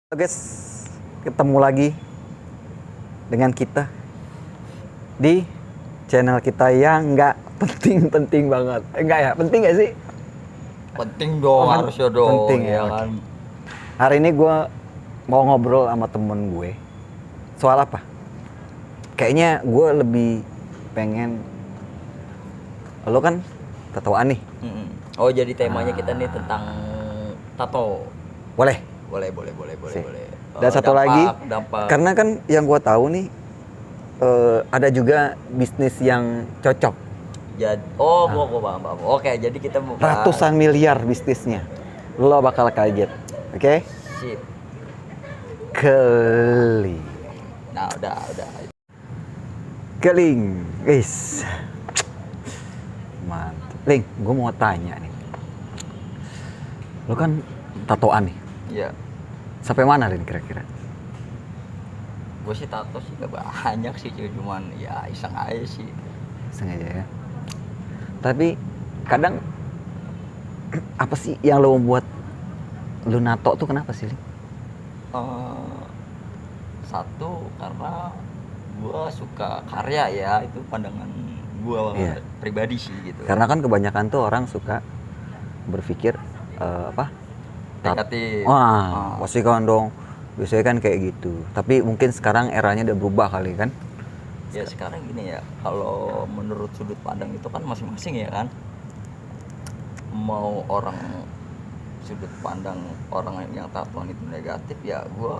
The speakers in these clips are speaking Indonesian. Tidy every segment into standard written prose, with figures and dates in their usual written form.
Halo guys, ketemu lagi dengan kita di channel kita yang nggak penting-penting banget. Enggak ya, penting nggak sih? Penting dong, harusnya dong. Penting ya, ya oke. kan. Hari ini gue mau ngobrol sama temen gue. Soal apa? Kayaknya gue lebih pengen, lo kan tatoan nih. Oh, jadi temanya kita nih tentang tato. Boleh? Boleh. Sih. Boleh. Dan satu lagi, dampak. karena kan yang gue tahu nih ada juga bisnis yang cocok. Gua paham. Oke, jadi kita mau bahas. Ratusan miliar bisnisnya. Lo bakal kaget. Oke? Sip. Keling. Nah, udah. Keling. Guys. Mantap. Ling, gue mau tanya nih. Lo kan tatoan nih. Iya. Sampai mana Lin kira-kira? Gue sih tato sih gak banyak sih, cuman ya iseng aja sih. Sengaja ya. Tapi kadang apa sih yang lo membuat lo nato tuh kenapa sih, Ling? Satu karena gue suka karya ya, itu pandangan gue Iya. pribadi sih gitu. Karena kan kebanyakan tuh orang suka berpikir Negatif. Wah, pasti kan dong. Biasanya kan kayak gitu. Tapi mungkin sekarang eranya udah berubah kali kan? Ya sekarang gini ya, kalau menurut sudut pandang itu kan masing-masing ya kan. Mau orang sudut pandang orang yang tatoan itu negatif, ya gue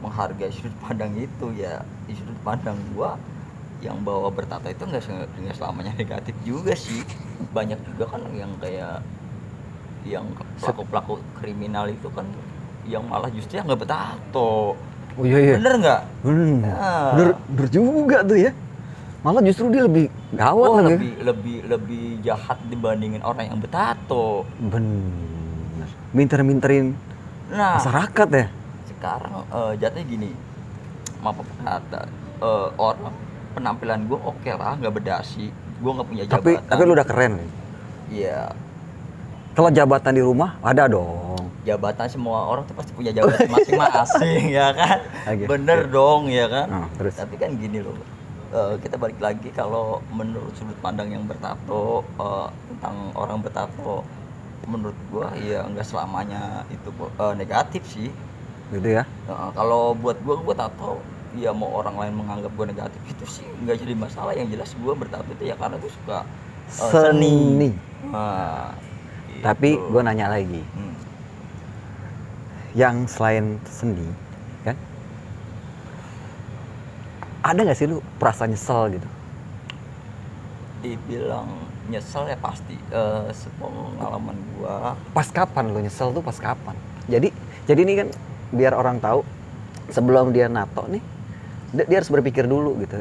menghargai sudut pandang itu ya. Di sudut pandang gue, yang bawa bertato itu nggak selamanya negatif juga sih. Banyak juga kan yang kayak yang pelaku-pelaku kriminal itu kan yang malah justru yang nggak bertato. Oh iya. Bener nggak? Nah. Bener juga tuh ya. Malah justru dia lebih gawat lagi. Lebih jahat dibandingin orang yang bertato. Bener. Minter-minterin masyarakat ya. Sekarang jatuhnya gini, maaf kata, orang penampilan gue oke lah, nggak berdasi, gue nggak punya jabatan. Tapi lu udah keren. Iya. Kalau jabatan di rumah ada dong. Jabatan, semua orang tuh pasti punya jabatan masing-masing ya kan. Okay. Bener dong ya kan. Terus. Tapi kan gini loh, kita balik lagi, kalau menurut sudut pandang yang bertato, tentang orang bertato, menurut gua ya nggak selamanya itu negatif sih. Gitu ya. Kalau buat gua tato ya, mau orang lain menganggap gua negatif itu sih nggak jadi masalah. Yang jelas gua bertato itu ya karena gua suka seni. Tapi Gitu. gue nanya lagi, yang selain seni, kan, ada nggak sih lu perasaan nyesel gitu? Dibilang nyesel ya pasti. Sepengalaman gua. Pas kapan lu nyesel tuh, pas kapan? Jadi ini kan biar orang tahu, sebelum dia nato nih, dia harus berpikir dulu gitu,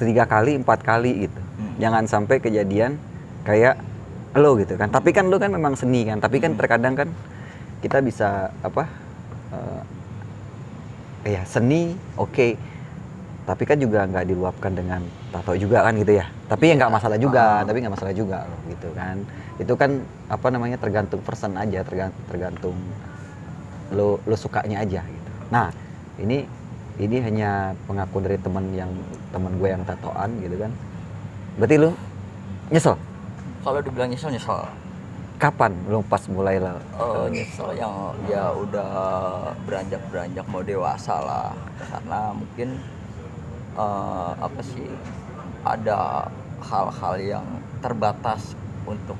3 kali 4 kali gitu. Jangan sampai kejadian kayak lo gitu kan. Tapi kan lo kan memang seni kan. Tapi kan terkadang kan kita bisa seni oke. Tapi kan juga nggak diluapkan dengan tato juga kan gitu ya. Tapi ya nggak masalah juga. Tapi nggak masalah juga loh gitu kan. Itu kan tergantung person aja, tergantung lo sukanya aja gitu. Nah ini hanya pengakuan dari teman gue yang tatoan gitu kan. Berarti lo nyesel? Kalau dibilang nyesel. Kapan lu pas mulai lah? Nyesel yang ya udah beranjak mau dewasa lah. Karena mungkin ada hal-hal yang terbatas untuk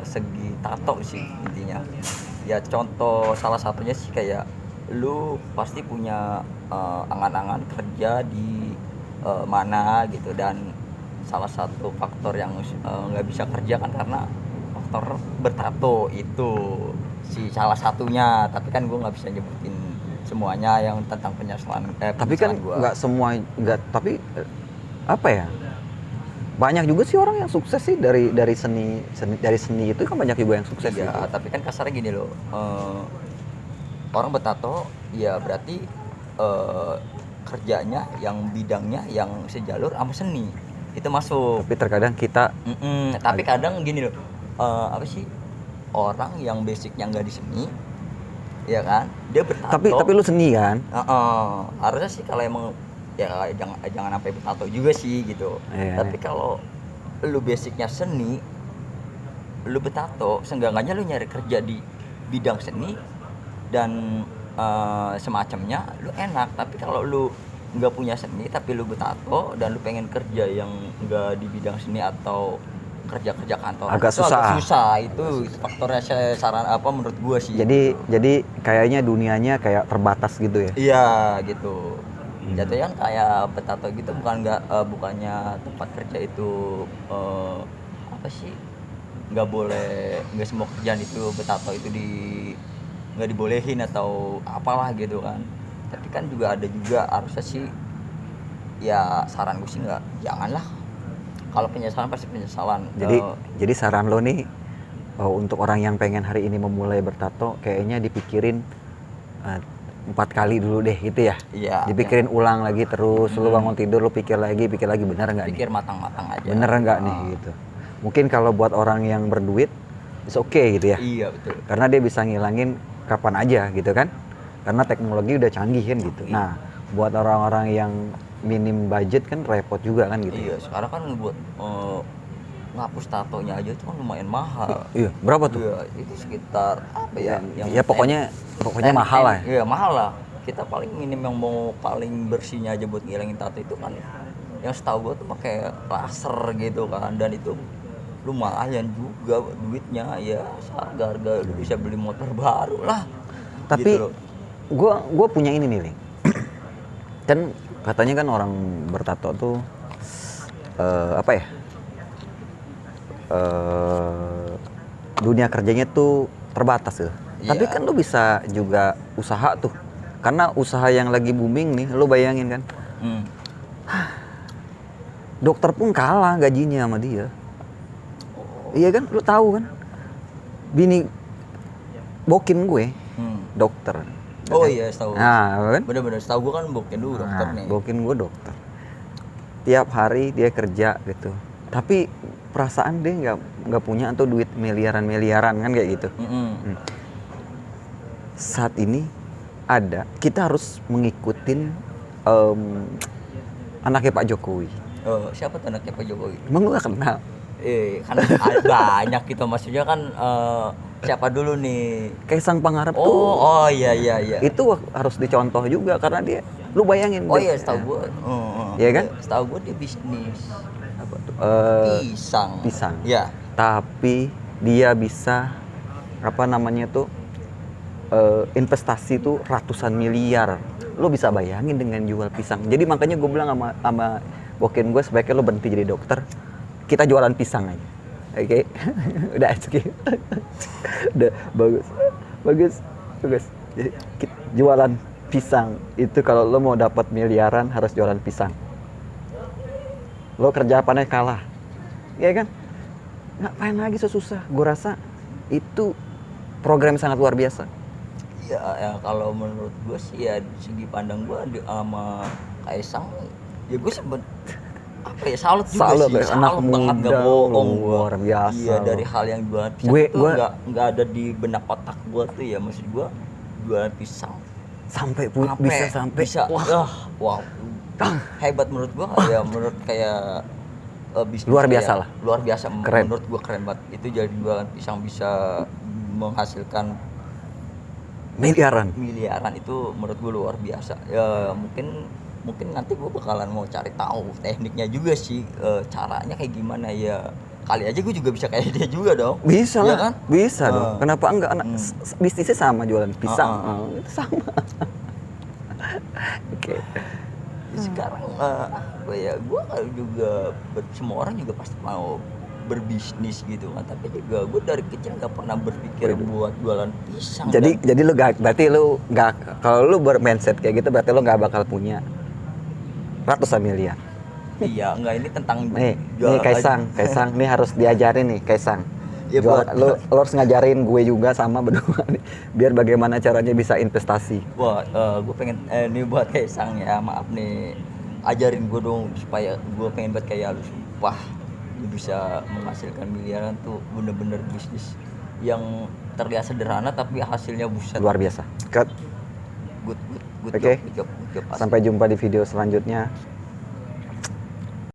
segi tato sih intinya. Ya contoh salah satunya sih kayak lu pasti punya angan-angan kerja di mana gitu, dan salah satu faktor yang nggak bisa kerja kan karena faktor bertato itu si salah satunya. Tapi kan gue nggak bisa nyebutin semuanya yang tentang penyesalan. Tapi kan nggak semua, tapi apa ya? Banyak juga sih orang yang sukses sih dari seni itu kan banyak juga yang sukses ya, gitu. Tapi kan kasarnya gini loh, orang bertato ya berarti kerjanya yang bidangnya yang sejalur sama seni itu masuk. Tapi terkadang kita tapi kadang gini loh, orang yang basicnya nggak di seni ya kan? Dia bertato. Tapi lu seni kan? Harusnya sih kalau emang ya jangan sampai bertato juga sih gitu. Iya. Tapi kalau lu basicnya seni, lu bertato, seenggaknya lu nyari kerja di bidang seni dan semacamnya lu enak. Tapi kalau lu nggak punya seni tapi lu bertato dan lu pengen kerja yang nggak di bidang seni atau kerja kantor agak itu susah. agak susah. Itu faktornya saya saran apa menurut gua sih. Jadi kayaknya dunianya kayak terbatas gitu ya. Iya gitu. Jatuhnya kan kayak bertato gitu bukannya tempat kerja itu apa sih, nggak semua kerjaan itu bertato itu nggak dibolehin atau apalah gitu kan. Tapi kan juga ada juga harusnya sih, ya saran gue sih janganlah. Kalau penyesalan pasti penyesalan. Jadi saran lo nih untuk orang yang pengen hari ini memulai bertato, kayaknya dipikirin 4 kali dulu deh gitu ya. Iya. Dipikirin ulang lagi terus, lu bangun tidur lu pikir lagi bener nggak nih? Pikir matang-matang aja. Bener nggak nih gitu. Mungkin kalau buat orang yang berduit, it's okay gitu ya. Iya betul. Karena dia bisa ngilangin kapan aja gitu kan. Karena teknologi udah canggih kan gitu. Nah, buat orang-orang yang minim budget kan repot juga kan gitu. Iya, sekarang kan buat ngapus tatonya aja itu kan lumayan mahal. Iya, berapa tuh? Iya, itu sekitar apa ya? Ya pokoknya mahal lah. Iya, mahal lah. Kita paling minim yang mau paling bersihnya aja buat ngilangin tato itu kan yang setahu gua tuh pakai laser gitu kan, dan itu lumayan juga duitnya ya, harga lu bisa beli motor baru lah. Tapi gitu gue punya ini nih, Ling. Kan katanya kan orang bertato tuh apa ya? Dunia kerjanya tuh terbatas tuh. Iya. Tapi kan lu bisa juga usaha tuh. Karena usaha yang lagi booming nih, lu bayangin kan. Dokter pun kalah gajinya sama dia. Iya kan, lu tahu kan? Bini bokin gue, dokter. Oh iya, setahu. Nah, kan? Bener-bener setahu gua kan bokin dulu dokter nih. Bokin gue dokter. Tiap hari dia kerja gitu. Tapi perasaan dia nggak punya tuh duit miliaran kan kayak gitu. Saat ini kita harus mengikutin anaknya Pak Jokowi. Siapa tuh anaknya Pak Jokowi? Emang lu gak kenal? Kan banyak gitu, maksudnya kan siapa dulu nih? Kaisang Pangarep tuh. Oh iya. Itu harus dicontoh juga karena dia, lu bayangin. Oh iya, setahu gua. Iya kan? Setahu gua dia bisnis Apa tuh? Pisang. Iya. Tapi dia bisa investasi tuh ratusan miliar. Lu bisa bayangin dengan jual pisang. Jadi makanya gue bilang sama bokin gue, sebaiknya lu berhenti jadi dokter. Kita jualan pisang aja. Oke. Udah skip. Udah bagus. Jadi jualan pisang itu, kalau lo mau dapat miliaran harus jualan pisang. Lo kerja apanya kalah. Iya kan? Ngapain lagi susah? Gue rasa itu program sangat luar biasa. Ya kalau menurut gue sih ya, di segi pandang gue sama Kaisang ya gue sempet salut juga sih, anak banget, muda, gak bohong luar biasa. Iya, dari hal yang jualan pisang itu nggak ada di benak otak gue tuh ya, maksud gue jualan pisang bisa wow hebat menurut gue ya, menurut kayak bisnis luar biasa lah, luar biasa, keren. Menurut gue keren banget itu, jadi jualan pisang bisa menghasilkan miliaran itu menurut gue luar biasa ya. Mungkin nanti gue bakalan mau cari tahu tekniknya juga sih, caranya kayak gimana ya, kali aja gue juga bisa kayak dia juga dong. Bisa ya lah kan? Bisa dong, kenapa enggak? Bisnisnya sama, jualan pisang. Itu sama. Oke. Sekarang gue juga semua orang juga pasti mau berbisnis gitu kan, tapi juga gue dari kecil nggak pernah berpikir buat jualan pisang. Jadi lu nggak, kalau lu bermindset kayak gitu berarti lu nggak bakal punya ratusan miliar. Iya, enggak, ini tentang nih Kaisang nih harus diajarin nih Kaisang. Ya, lu harus ngajarin gue juga sama berdua nih, biar bagaimana caranya bisa investasi. Wah, gue pengen ini buat Kaisang ya, maaf nih, ajarin gue dong supaya gue pengen buat kayak lu, sumpah lu bisa menghasilkan miliaran tuh, bener-bener bisnis yang terlihat sederhana tapi hasilnya buset. luar biasa. Cut. Good Oke. job, good job, asli. Sampai jumpa di video selanjutnya.